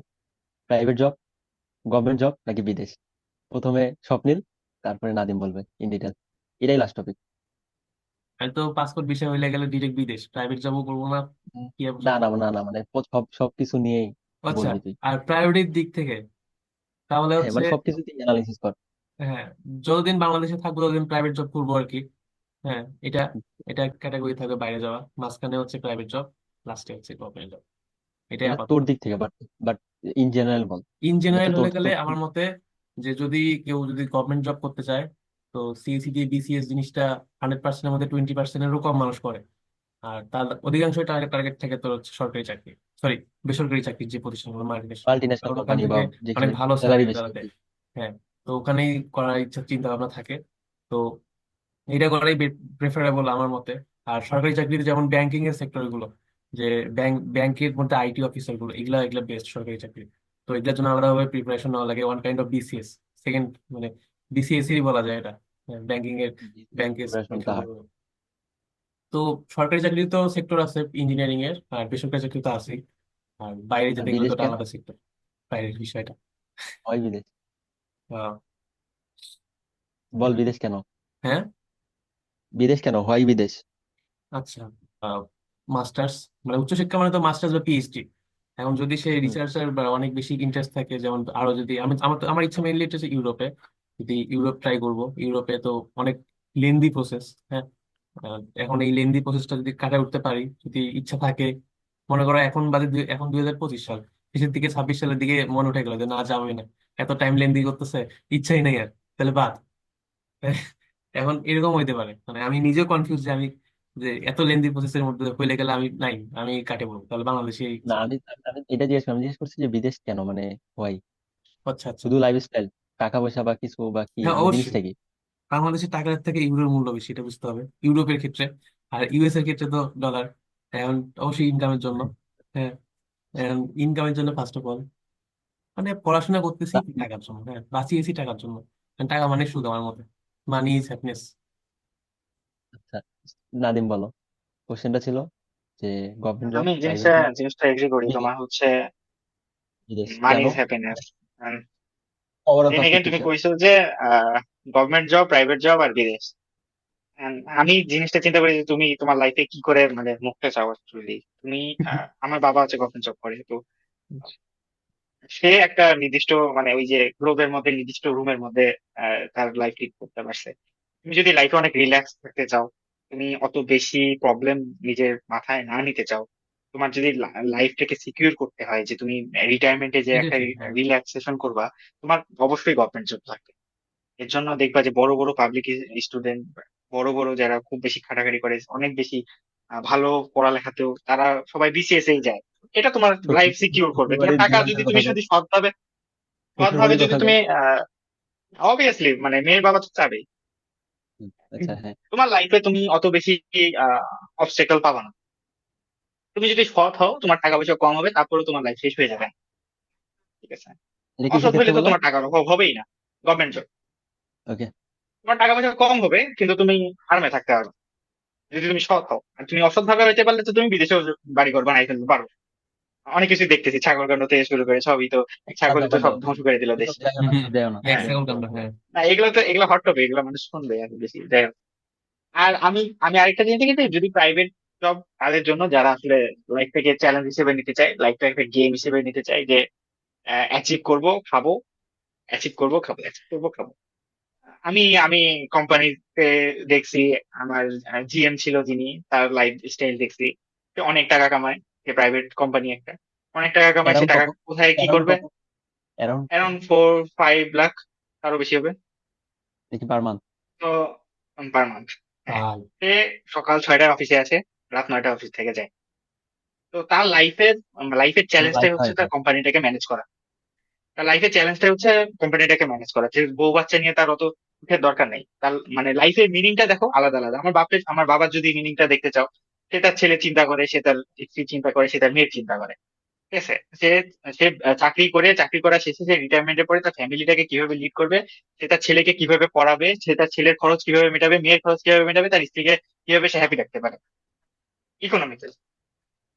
প্রাইভেট জব, গভর্নমেন্ট জব নাকি বিদেশ? প্রথমে স্বপ্নিল, তারপরে নাদিম বলবে ইন ডিটেল। এটাই লাস্ট টপিক। আমি তো পাসপোর্ট বিষয় হইলে গেলে ডিরেক্ট বিদেশ, প্রাইভেট জবও করবো না। কি আর না বলবো। না না না, মানে সব সবকিছু নিয়েই আচ্ছা, বলবি তুই। আর প্রায়োরিটির দিক থেকে তাহলে হ্যাঁ, হচ্ছে, মানে সবকিছুতেই অ্যানালিসিস কর। হ্যাঁ, যতদিন বাংলাদেশে থাকবো ততদিন প্রাইভেট জব করবো আর কি। হ্যাঁ, এটা এটা ক্যাটাগরি থাকবে বাইরে যাওয়া, মাঝখানে হচ্ছে প্রাইভেট জব, লাস্টে হচ্ছে গভর্নমেন্ট জব। এটাই এটা আপাতত। তোর দিক থেকে, but but in general ball. In এটা তো জেনারেল তোর হলে গেলে তোর আমার মতে, যে যদি কেউ যদি গভর্নমেন্ট জব করতে চায়, তো সিএসি দিয়ে বিসিএস জিনিসটা 100%-এর মধ্যে 20%-এরও কম মানুষ করে। আর তার অধিকাংশ টার্গেট টার্গেট থাকে তোর হচ্ছে সরকারি চাকরি, সরি বেসরকারি চাকরির যে প্রতিষ্ঠানগুলো মাল্টিনেশনাল, মাল্টি ন্যাশনাল কারণ ওখান কোম্পানি বা থেকে অনেক যেখানে ভালো স্যালারি স্যালারি বেশি তারা আর দেয়। কি। হ্যাঁ, তো ওখানেই করার ইচ্ছা চিন্তা ভাবনা থাকে। তো এটা করাই প্রেফারেবল আমার মতে। আর সরকারি চাকরিতে যেমন ব্যাংকিং এর সেক্টর গুলো, যে ব্যাংকের মধ্যে আইটি অফিসার গুলো, এগুলা এগুলা বেস্ট সরকারি চাকরি। তো এগুলোর জন্য আলাদাভাবে প্রিপারেশন নেওয়া লাগে, one kind of BCS, second মানে বিসিএস এরই বলা যায় এটা, ব্যাংকিং এর, বিসিএস ব্যাংকের প্রিপারেশনটা হার্ড। তো সরকারি চাকরি তো সেক্টর আছে ইঞ্জিনিয়ারিং এর, আর বেসরকারি চাকরি তো আছেই। আর বাইরে আর যেতে গেলে তো বিদেশ ওটা কেন আলাদা সেক্টর, বাইরের বিষয়টা। হয় বিদেশ? আহ, বল বিদেশ কেন? হ্যাঁ। বিদেশ কেন হয় বিদেশ? আচ্ছা, মাস্টার্স মানে উচ্চশিক্ষা মানে তো মাস্টার্স বা পিএইচডি। এখন যদি সে হুম। রিসার্চার বা অনেক বেশি ইন্টারেস্ট থাকে, যেমন আরো যদি আমার ইচ্ছা মেইনলি হচ্ছে ইউরোপে, যদি ইউরোপ ট্রাই করব। ইউরোপে তো অনেক লেন্দি প্রসেস। হ্যাঁ, এখন এই লেন্দি প্রসেসটা যদি কাটায় উঠতে পারি, যদি ইচ্ছা থাকে, মনে করো এখন বাদে এখন 2025 সাল, শেষের দিকে 26 সালের দিকে মনে উঠে গেল যে না, যাবোই না, এত টাইম লেন্দি করতেছে, ইচ্ছাই নেই আর, তাহলে বাদ। এখন এরকম হইতে পারে, মানে আমি নিজেও কনফিউজ যে আমি, যে এত লেন্দি প্রসেসের মধ্যে হইলে গেলে আমি নাই, আমি কাটে পড়বো, তাহলে বাংলাদেশে। না, আমি এটা আমি জিজ্ঞেস করছি যে বিদেশ কেন, মানে হয় আচ্ছা আচ্ছা। শুধু লাইফস্টাইল, টাকা পয়সা বা কিছু বা কি, হ্যাঁ মানে অবশ্যই, জিনিসটা কি? বাংলাদেশের টাকার থেকে ইউরোর মূল্য বেশি, এটা বুঝতে হবে ইউরোপের ক্ষেত্রে। আর ইউএস এর ক্ষেত্রে তো ডলার। এখন অবশ্যই ইনকামের জন্য। হ্যাঁ, ইনকামের জন্য ফার্স্ট অফ অল, মানে পড়াশোনা করতেছি তা- টাকার জন্য, হ্যাঁ, বাঁচিয়েছি টাকার জন্য। কারণ টাকা মানে সুদ আমার মতে, মানি ইজ হ্যাপিনেস। আচ্ছা, নাদিম বলো, কোশ্চেনটা ছিল যে গভর্নমেন্ট জব, আমি জিনিসটা প্রাইভেট জব, জিনিসটা এগ্রি করি, বিদেশ। তোমার হচ্ছে বিদেশ মানি কেন? Is happiness. Overall then again perspective তুমি শেয়ার। কইছো যে গভর্নমেন্ট জব, প্রাইভেট জব আর বিদেশ। And আমি জিনিসটা চিন্তা করি যে তুমি তোমার লাইফে কি করে মানে মুক্তি চাও অ্যাকচুয়ালি। তুমি আমার বাবা হচ্ছে গভর্নমেন্ট জব করে, তো সে একটা নির্দিষ্ট মানে ওই যে গ্রুপের মধ্যে নির্দিষ্ট রুমের মধ্যে তার লাইফ লিড করতে পারছে। তুমি যদি লাইফে অনেক রিল্যাক্স থাকতে চাও, তুমি অত বেশি প্রবলেম নিজের মাথায় না নিতে চাও, তোমার যদি লাইফটাকে সিকিউর করতে হয় যে তুমি রিটায়ারমেন্টে যে এটাই একটা ঠিক, হ্যাঁ। রিল্যাক্সেশন করবা, তোমার অবশ্যই গভর্নমেন্ট জব লাগবে। এর জন্য দেখবা যে বড় বড় পাবলিক স্টুডেন্ট, বড় বড় যারা খুব বেশি খাটাখাটি করে, অনেক বেশি ভালো পড়ালেখাতেও, তারা সবাই বিসিএস এই যায়। এটা তোমার লাইফ সিকিউর করবে। তোমার শ্বশুরবাড়ির টাকা ডিমান্ডের যদি কথা তুমি কও, যদি সৎভাবে সৎভাবে শ্বশুরবাড়ির যদি কথা কও। তুমি অবভিয়াসলি মানে মেয়ের বাবা তো চাবেই। আচ্ছা, হ্যাঁ। তোমার লাইফে তুমি অত বেশি অবস্টেকল পাবা না। তুমি যদি সৎ হও, তোমার টাকা পয়সা কম হবে, তারপরে তোমার লাইফ শেষ হয়ে যাবে। ঠিক আছে? এটা কিসের অসৎ হইলে ক্ষেত্রে তো বললা? তোমার টাকার অভাব হবেই না। গভর্নমেন্ট জব, ওকে। তোমার টাকা পয়সা কম হবে কিন্তু তুমি আরামে থাকতে পারবে যদি তুমি সৎ হও। আর তুমি অসৎ ভাবে হইতে পারলে তো তুমি বিদেশেও বাড়ি ঘর বানাই ফেলতে পারো। অনেক কিছু দেখতেছি, ছাগল থেকে শুরু করে সবই তো, ছাগলই তো বাদ সব দাও, ধ্বংস করে দিল দেশ। এসব জায়গা হম না, হম, দেও না, এক হ্যাঁ, দেও না। সেকেন্ড কান্ড, হ্যাঁ। না এগুলো তো, এগুলো হট টপিক, এগুলো মানুষ শুনবে আর বেশি, যাই হোক। আর আমি আমি আরেকটা জিনিস দেখেছি, যদি প্রাইভেট জব তাদের জন্য যারা আসলে লাইফটাকে চ্যালেঞ্জ হিসেবে নিতে চায়, লাইফটা একটা গেম হিসেবে নিতে চায়, যে অ্যাচিভ করব খাবো, অ্যাচিভ করব খাবো, অ্যাচিভ করবো খাবো। আমি আমি কোম্পানিতে দেখছি, আমার জিএম ছিল যিনি, তার লাইফ স্টাইল দেখছি। সে অনেক টাকা কামায়, সে প্রাইভেট কোম্পানি একটা, অনেক টাকা কামায়, সে অ্যারাউন্ড টাকা কত? কোথায় কি অ্যারাউন্ড করবে? কত? অ্যারাউন্ড অ্যারাউন্ড 4-5 লাখ, আরো বেশি হবে। দেখি পার মান্থ। তো পার মান্থ। হ্যাঁ, ভাই। সে সকাল 6টায় অফিসে আসে, রাত 9টা অফিস থেকে যায়। তো তার লাইফের চ্যালেঞ্জটাই লাইফ হচ্ছে হয় তার ভাই। কোম্পানিটাকে ম্যানেজ করা। তার লাইফের চ্যালেঞ্জটা হচ্ছে কোম্পানিটাকে ম্যানেজ করা, যে বউ বাচ্চা নিয়ে তার অত সুখের দরকার নেই। তার মানে লাইফের মিনিংটা দেখো আলাদা আলাদা। আমার বাবার যদি মিনিংটা দেখতে চাও, সে তার ছেলে চিন্তা করে, সে তার স্ত্রী চিন্তা করে, সে তার মেয়ের চিন্তা করে। ঠিক আছে? সে সে চাকরি করা শেষে সে রিটায়ারমেন্টের পরে তার ফ্যামিলিটাকে কিভাবে লিড করবে, সে তার ছেলেকে কিভাবে পড়াবে, সে তার ছেলের খরচ কিভাবে মেটাবে, মেয়ের খরচ কিভাবে মেটাবে, তার স্ত্রীকে কিভাবে সে হ্যাপি রাখতে পারে ইকোনমিক্যালি।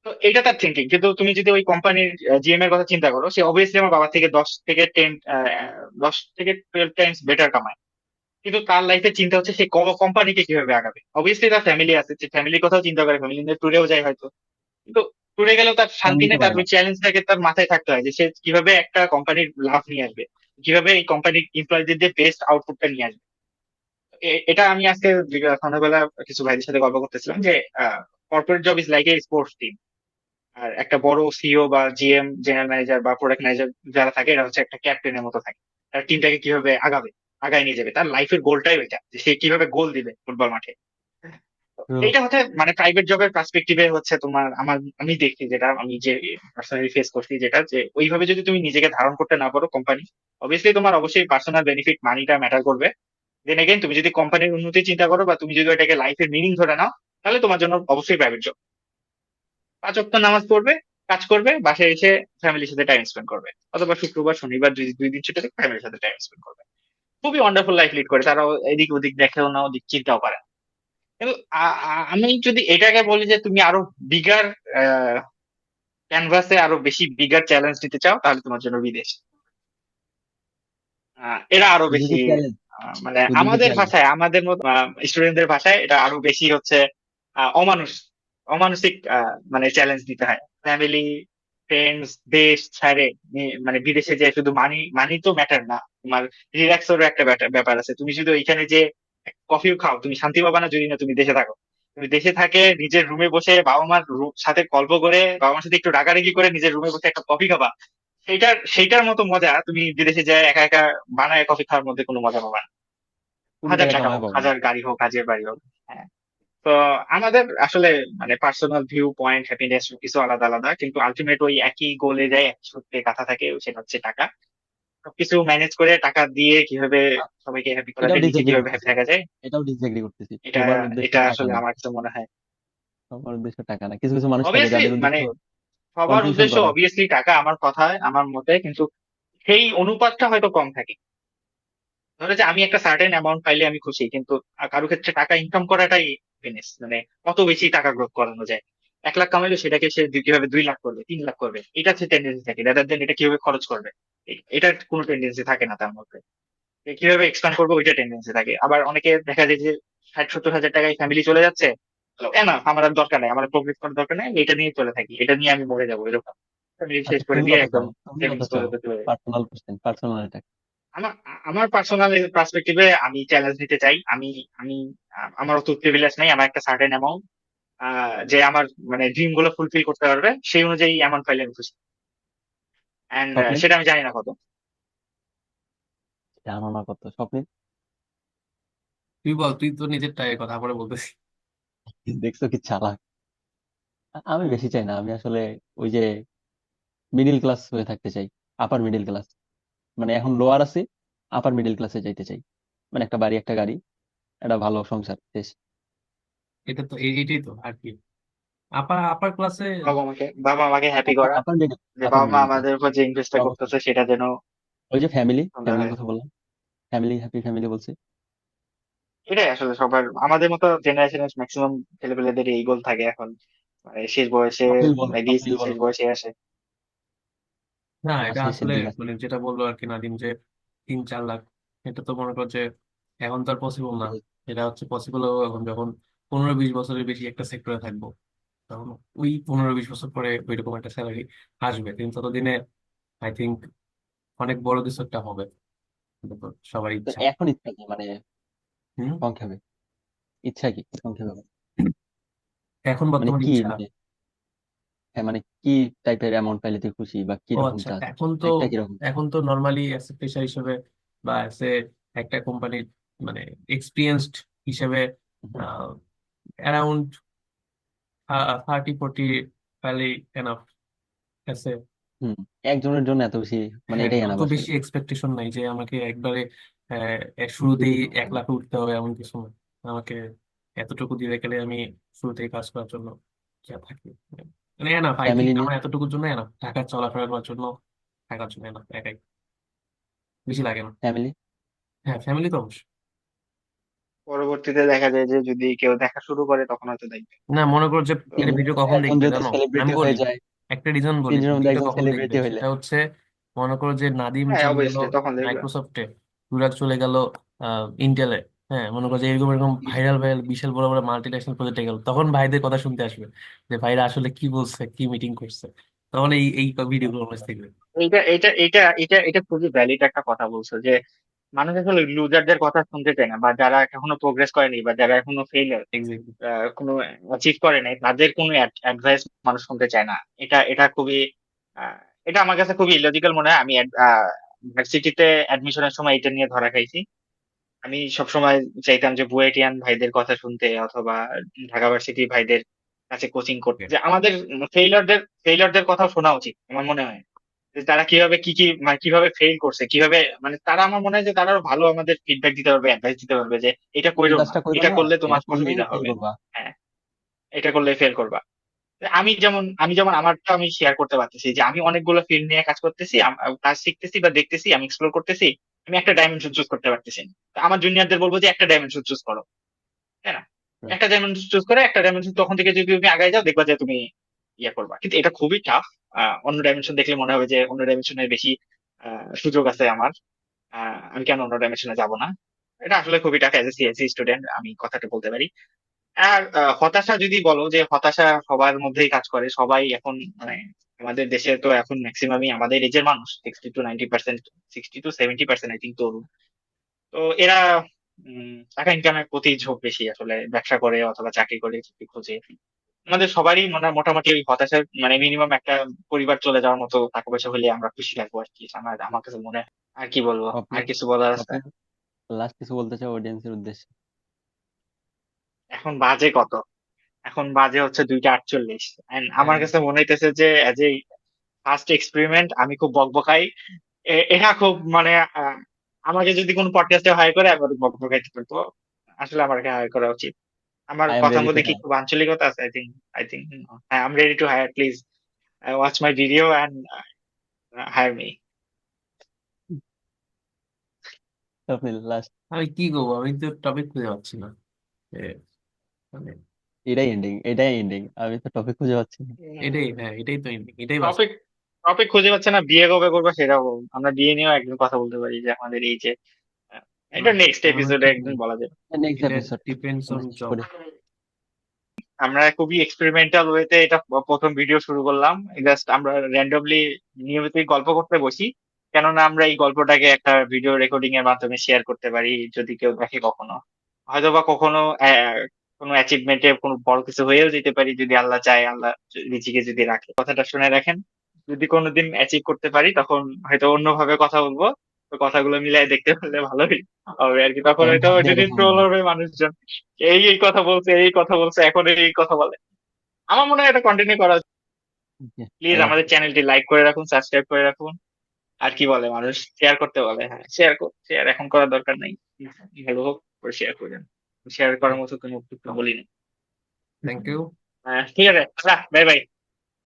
তো এটা তার থিঙ্কিং। কিন্তু তুমি যদি ওই কোম্পানির জিএম এর কথা চিন্তা করো, সে অবভিয়াসলি আমার বাবা থেকে 10 থেকে 12 টাইমস বেটার কামায়। কিন্তু তার লাইফে চিন্তা হচ্ছে সে কোম্পানিকে কিভাবে আগাবে। অবভিয়াসলি তার ফ্যামিলি আছে, সে ফ্যামিলির কথাও চিন্তা করে, ফ্যামিলি নিয়ে ট্যুরেও যায় হয়তো। কিন্তু ট্যুরে গেলেও তার টাইম শান্তি দিতে নেই, তার পারে না। ওই চ্যালেঞ্জটাকে তার মাথায় থাকতে হয় যে সে কিভাবে একটা কোম্পানির লাভ নিয়ে আসবে, কিভাবে এই কোম্পানির এমপ্লয়ীদের দিয়ে বেস্ট আউটপুটটা নিয়ে আসবে। এটা আমি আজকে সন্ধ্যাবেলা কিছু ভাইদের সাথে গল্প করতেছিলাম যে corporate job is like a sports team. আর একটা বড় সিইও বা জিএম, জেনারেল ম্যানেজার বা প্রোডাক্ট ম্যানেজার যারা থাকে, এরা হচ্ছে একটা ক্যাপ্টেনের মতো থাকে। তার টিমটাকে কিভাবে আগায় নিয়ে যাবে, তার লাইফের গোলটাই ওইটা, যে সে কিভাবে গোল দিবে ফুটবল মাঠে। তো তো এইটা হচ্ছে মানে প্রাইভেট জবের পার্সপেক্টিভে হচ্ছে তোমার আমি দেখছি, যেটা আমি যে পার্সোনালি ফেস করছি, যেটা যে ওইভাবে যদি তুমি নিজেকে ধারণ করতে না পারো কোম্পানি, অবভিয়াসলি তোমার অবশ্যই পার্সোনাল বেনিফিট মানিটা ম্যাটার করবে। দেন এগেন তুমি যদি কোম্পানির উন্নতি চিন্তা করো বা তুমি যদি ওইটাকে লাইফের মিনিং ধরে নাও, তাহলে তোমার জন্য অবশ্যই প্রাইভেট জব। 5 ওয়াক্ত নামাজ পড়বে, কাজ করবে, বাসায় এসে ফ্যামিলির সাথে টাইম স্পেন্ড করবে, অথবা শুক্রবার শনিবার 2 দিন ছুটি থেকে ফ্যামিলির সাথে টাইম স্পেন্ড করবে। খুবই ওয়ান্ডারফুল লাইফ লিড করে তারা। এদিক ওদিক দেখেও না, ওদিক চিন্তাও করে না। কিন্তু আমি যদি এটাকে বলি যে তুমি আরো বিগার ক্যানভাসে আরো বেশি বিগার চ্যালেঞ্জ নিতে চাও, তাহলে তোমার জন্য বিদেশ। এরা আরো শুধু বেশি কি চ্যালেঞ্জ? মানে শুধু কি আমাদের চ্যালেঞ্জ? ভাষায়, আমাদের মতো স্টুডেন্টদের ভাষায় এটা আরো বেশি হচ্ছে অমানুষ অমানসিক মানে চ্যালেঞ্জ দিতে হয়। ফ্যামিলি, ফ্রেন্ডস, দেশ ছাড়ে মানে বিদেশে যে শুধু মানি মানি তো ম্যাটার না, তোমার রিল্যাক্সেরও একটা ব্যাপার আছে। তুমি যদি ওইখানে যে কফিও খাও, তুমি শান্তি পাবা না যদি না তুমি দেশে থাকো। তুমি দেশে থাকে নিজের রুমে বসে বাবা মার সাথে গল্প করে, বাবা মার সাথে একটু রাগারাগি করে নিজের রুমে বসে একটা কফি খাবা, সেইটার মতো মজা তুমি বিদেশে যায় একা একা বানায় কফি খাওয়ার মধ্যে কোনো মজা পাবা না। কোটি হাজার টাকা টাকা কামাই হোক, পাবো না। হাজার গাড়ি হোক, কাজের বাড়ি হোক। হ্যাঁ। তো আমাদের আসলে মানে পার্সোনাল ভিউ পয়েন্ট, হ্যাপিনেস কিছু আলাদা আলাদা, কিন্তু আলটিমেট ওই একই গোলে যায়, একই সূত্রে গাঁথা থাকে, সেটা হচ্ছে টাকা। সবকিছু ম্যানেজ করে টাকা দিয়ে কিভাবে সবাইকে হ্যাপি করা এটাও যায়, নিজে ডিসএগ্রি কিভাবে হ্যাপি করতেছি আমি। থাকা যায়, এটাও ডিসএগ্রি করতেছি, এটা সবার উদ্দেশ্য এটা টাকা আসলে না। আমার কাছে মনে হয়। সবার উদ্দেশ্য টাকা না, কিছু কিছু মানুষ থাকে অবভিয়াসলি যাদের উদ্দেশ্য মানে সবার কন্ট্রিবিউশন উদ্দেশ্য করা। অবভিয়াসলি টাকা, আমার কথায় আমার মতে, কিন্তু সেই অনুপাতটা হয়তো কম থাকে। ধরো যে আমি একটা সার্টেন অ্যামাউন্ট পাইলে আমি খুশি, কিন্তু কারো ক্ষেত্রে টাকা ইনকাম করাটাই হ্যাপিনেস। মানে কত বেশি টাকা গ্রোথ করানো যায়। 1 লাখ কামাইলে সেটাকে সে কিভাবে 2 লাখ করবে, 3 লাখ করবে, এটা হচ্ছে টেন্ডেন্সি থাকে, রাদার দেন এটা কিভাবে খরচ করবে। এটার কোনো টেন্ডেন্সি থাকে না তার মধ্যে। কিভাবে এক্সপ্যান্ড করবে ওইটা টেন্ডেন্সি থাকে। আবার অনেকে দেখা যায় যে 60-70 হাজার টাকায় ফ্যামিলি চলে যাচ্ছে, না আমার আর দরকার নাই, আমার প্রফিট করার দরকার নাই, এটা নিয়ে চলে থাকি, এটা নিয়ে আমি মরে যাবো, এরকম ফ্যামিলি শেষ আচ্ছা করে তুমি দিয়ে কত একদম চাও? তুমি কত সেভিংস করে চাও? চলে যায়। পার্সোনাল কোশ্চেন, পার্সোনাল এটা। আমার আমার পার্সোনাল পার্সপেক্টিভে আমি চ্যালেঞ্জ নিতে চাই। আমি আমার অত প্রিভিলেজ নাই, আমার একটা সার্টেন অ্যামাউন্ট যে আমার মানে ড্রিম গুলো ফুলফিল করতে পারবে, সেই অনুযায়ী অ্যামাউন্ট পাইলে আমি খুশি। এন্ড স্বপ্নিল? সেটা আমি জানি না কত। জানো না কত স্বপ্নিল? তুই বল, তুই তো নিজের টাকা কথা পরে বলতেছিস। দেখছো কি চালাক। আমি বেশি চাই না, আমি আসলে ওই যে মিডিল ক্লাস হয়ে থাকতে চাই। আপার মিডিল ক্লাস, মানে এখন লোয়ার আছি, আপার মিডিল ক্লাসে যাইতে চাই। মানে একটা বাড়ি, একটা গাড়ি, একটা ভালো সংসার শেষ। এটা তো এইটাই তো আর কি, আপার আপার ক্লাসে। বাবা মাকে হ্যাপি আপার করা, আপার মিডিল, যে আপার বাবা মা মিডিল ক্লাস। আমাদের উপর যে ইনভেস্টটা অবশ্যই। করতেছে সেটা যেন ওই যে ফ্যামিলি, সুন্দর ফ্যামিলির হয়। কথা বললাম। ফ্যামিলি, হ্যাপি ফ্যামিলি বলছি। এটাই আসলে সবার, আমাদের মতো জেনারেশনের ম্যাক্সিমাম ছেলেপেলেদের এই গোল থাকে এখন, মানে শেষ বয়সে, স্বপ্নিল বলো, স্বপ্নিল বিএসসি শেষ বলো। বয়সে আসে। না, আমার এটা শেষের আসলে দিক আছে। মানে যেটা বললো আর কি নাদিম, যে 3-4 লাখ, এটা তো মনে কর যে এখন তো আর পসিবল না। এটা হচ্ছে পসিবল এখন যখন 15-20 বছরের বেশি একটা সেক্টরে থাকবো, তখন ওই 15-20 বছর পরে ওইরকম একটা স্যালারি আসবে, কিন্তু ততদিনে আই থিঙ্ক অনেক বড় কিছু একটা হবে। এটা তো সবার তো ইচ্ছা। এখন ইচ্ছা কি মানে, হম। সংক্ষেপে ইচ্ছা কি সংক্ষেপে বলো। এখন মানে বর্তমান কি ইচ্ছা। মানে, হ্যাঁ মানে কি টাইপের অ্যামাউন্ট পাইলে তুই খুশি, বা কি ও রকম আচ্ছা, চাস? এখন তো লাইফটা কিরকম চাস? এখন তো নর্মালি অ্যাজ এ পেশা হিসেবে বা অ্যাজ এ একটা কোম্পানির মানে এক্সপিরিয়েন্সড হিসেবে হুম। অ্যারাউন্ড 30-40 ফাইলে এনাফ আছে। হুম, একজনের জন্য এত বেশি, মানে হ্যাঁ, এটাই অত এনাফ বেশি আসলে। এক্সপেকটেশন নাই যে আমাকে একবারে শুরুতেই 1 লাখে উঠতে হবে এমন কিছু না। আমাকে এতটুকু দিয়ে গেলে আমি শুরুতেই কাজ করার জন্য ইয়া থাকি। মানে এনাফ, আই থিঙ্ক ফ্যামিলি নিয়ে, আমার এতটুকুর জন্য এনাফ, ঢাকা চলাফেরা করার জন্য, থাকার জন্য এনাফ, একাই, বেশি লাগে না। ফ্যামিলি। হ্যাঁ, ফ্যামিলি তো অবশ্যই। পরবর্তীতে দেখা যায় যে যদি কেউ দেখা শুরু করে তখন হয়তো দেখবে। না, মনে করো যে তো এটা ভিডিও কখন একজন দেখবে যদি জানো? আমি সেলিব্রিটি বলি, হয়ে যায়, একটা রিজন বলি, তিনজনের মধ্যে ভিডিওটা একজন কখন দেখবে সেলিব্রিটি হইলে। সেটা হচ্ছে, মনে করো যে নাদিম হ্যাঁ, চলে গেল অবভিয়াসলি তখন দেখবে। মাইক্রোসফটে, তুরাগ চলে গেল ইন্টেলে, হ্যাঁ, মনে করো যে এরকম এরকম ভাইরাল ভাইরাল বিশাল বড় বড় মাল্টি ন্যাশনাল প্রজেক্টে গেল, তখন ভাইদের কথা শুনতে আসবে যে ভাইরা আসলে কি বলছে, কি মিটিং করছে, তখন এই এই ভিডিওগুলো মনে দেখবে। এটা খুবই ভ্যালিড একটা কথা বলছো যে মানুষ আসলে লুজারদের কথা শুনতে চায় না, বা যারা এখনো প্রোগ্রেস করেনি, বা যারা এখনো ফেইলিয়ার, এক্স্যাক্টলি। কোনো অ্যাচিভ করে নাই, তাদের কোনো অ্যাডভাইস মানুষ শুনতে চায় না। এটা খুবই আহ, এটা আমার কাছে খুবই ইলজিক্যাল মনে হয়। আমি ভার্সিটিতে অ্যাডমিশনের সময় এটা নিয়ে ধরা খাইছি। আমি সবসময় চাইতাম যে বুয়েটিয়ান ভাইদের কথা শুনতে, অথবা ঢাকা ভার্সিটি ভাইদের কাছে কোচিং করতে, যে আমাদের ফেইলারদের কথাও শোনা উচিত আমার মনে হয়। যে তারা কিভাবে মানে কিভাবে ফেল করছে, কিভাবে, মানে তারা, আমার মনে হয় যে তারা আরো ভালো আমাদের ফিডব্যাক দিতে পারবে, অ্যাডভাইস দিতে পারবে যে এটা এই কইরো না, কাজটা করো এটা না, করলে এটা তোমার করলে অসুবিধা ফেল হবে। করবা। হ্যাঁ, এটা করলে ফেল করবা। আমি যেমন আমারটা আমি শেয়ার করতে পারতেছি যে আমি অনেকগুলো ফিল্ড নিয়ে কাজ করতেছি, কাজ শিখতেছি বা দেখতেছি, আমি এক্সপ্লোর করতেছি। আমি একটা ডাইমেনশন চুজ করতে পারতেছি না। তো আমার জুনিয়রদের বলবো যে একটা ডাইমেনশন চুজ করো, তাই না? একটা ডাইমেনশন চুজ করে একটা ডাইমেনশন, তখন থেকে যদি তুমি আগায় যাও দেখবা যে তুমি ইয়ে করবা। কিন্তু এটা খুবই টাফ। অন্য ডাইমেনশন দেখলে মনে হবে যে অন্য ডাইমেনশনের বেশি সুযোগ আছে আমার। আমি কেন অন্য ডাইমেনশনে যাব না? এটা আসলে খুবই tough. As a CSC student আমি কথাটা বলতে পারি। আর হতাশা যদি বলো, যে হতাশা সবার মধ্যেই কাজ করে, সবাই এখন, মানে আমাদের দেশে তো এখন ম্যাক্সিমামই আমাদের এজের মানুষ, 60 to 90%, 60 to 70% আই থিঙ্ক তরুণ। তো এরা টাকা ইনকামের প্রতি ঝোঁক বেশি, আসলে ব্যবসা করে অথবা চাকরি করে, চাকরি খোঁজে। আমাদের সবারই মোটামুটি ওই হতাশার, মানে মিনিমাম একটা পরিবার চলে যাওয়ার মতো টাকা পয়সা হলে আমরা খুশি থাকবো আর কি, আমার কাছে মনে হয়। আর কি বলবো? আপনি আর কিছু বলার আছে? আপনি লাস্ট কিছু বলতে চাও অডিয়েন্সের উদ্দেশ্যে? এখন বাজে কত? এখন বাজে হচ্ছে 2টা 48, এন্ড আমার কাছে মনে হইতেছে যে এজ এ ফার্স্ট এক্সপেরিমেন্ট আমি খুব বকবকাই। এটা খুব, মানে আমাকে যদি কোনো পডকাস্টে হায়ার করে আমি বকবকাইতে পারবো। আসলে আমাকে হায়ার করা উচিত। আমার আই এম কথার রেডি টু মধ্যে কি হ্যাভ। খুব আঞ্চলিকতা আছে? আই থিঙ্ক হ্যাঁ, I am ready to hire, please watch my video and hire me. আপনি লাস্ট। আমি কি করবো, আমি তো টপিক খুঁজে পাচ্ছি না। এ, মানে এটাই এন্ডিং, আমি তো টপিক খুঁজে পাচ্ছি না। এটাই, হ্যাঁ, এটাই তো ending, এটাই বাস্তব। টপিক টপিক খুঁজে পাচ্ছে না, বিয়ে কবে করবো সেটাও আমরা বিয়ে নিয়েও একদিন কথা বলতে পারি, যে আমাদের এই যে এটা নেক্সট আমরা এপিসোডে ঠিক একদিন নেই, বলা যাবে। নেক্সট এটা এপিসোড ডিপেন্ডস আমরা অন শেষ জব। করি। আমরা খুবই এক্সপেরিমেন্টাল ওয়েতে এটা প্রথম ভিডিও শুরু করলাম। জাস্ট আমরা র্যান্ডমলি নিয়মিতই গল্প করতে বসি, কেননা আমরা এই গল্পটাকে একটা ভিডিও রেকর্ডিং এর মাধ্যমে শেয়ার করতে পারি, যদি কেউ দেখে কখনো, হয়তোবা কখনো কোনো অ্যাচিভমেন্টে কোনো বড় কিছু হয়েও যেতে পারি, যদি আল্লাহ চায়, আল্লাহ রিজিকে যদি রাখে। কথাটা শুনে রাখেন, যদি কোনোদিন অ্যাচিভ করতে পারি তখন হয়তো অন্যভাবে কথা বলবো। তো কথাগুলো মিলাই দেখতে পারলে ভালোই হবে আর কি। তখন তখন হয়তো ভাব ওইটা দিয়ে নিয়ে কথা ট্রোল বলবো। হবে মানুষজন, এই কথা বলছে, এই কথা বলছে, এখন এই কথা বলে। আমার মনে হয় এটা কন্টিনিউ করা। Okay, প্লিজ আল্লাহ আমাদের হাফেজ। চ্যানেলটি লাইক করে রাখুন, সাবস্ক্রাইব করে রাখুন। আর কি বলে মানুষ, শেয়ার করতে বলে, হ্যাঁ শেয়ার, শেয়ার এখন করার দরকার নেই, ভালো হোক পরে শেয়ার করেন। শেয়ার করার মতো কোনো কিছু বলিনি। Thank you. ঠিক আছে, বাই বাই।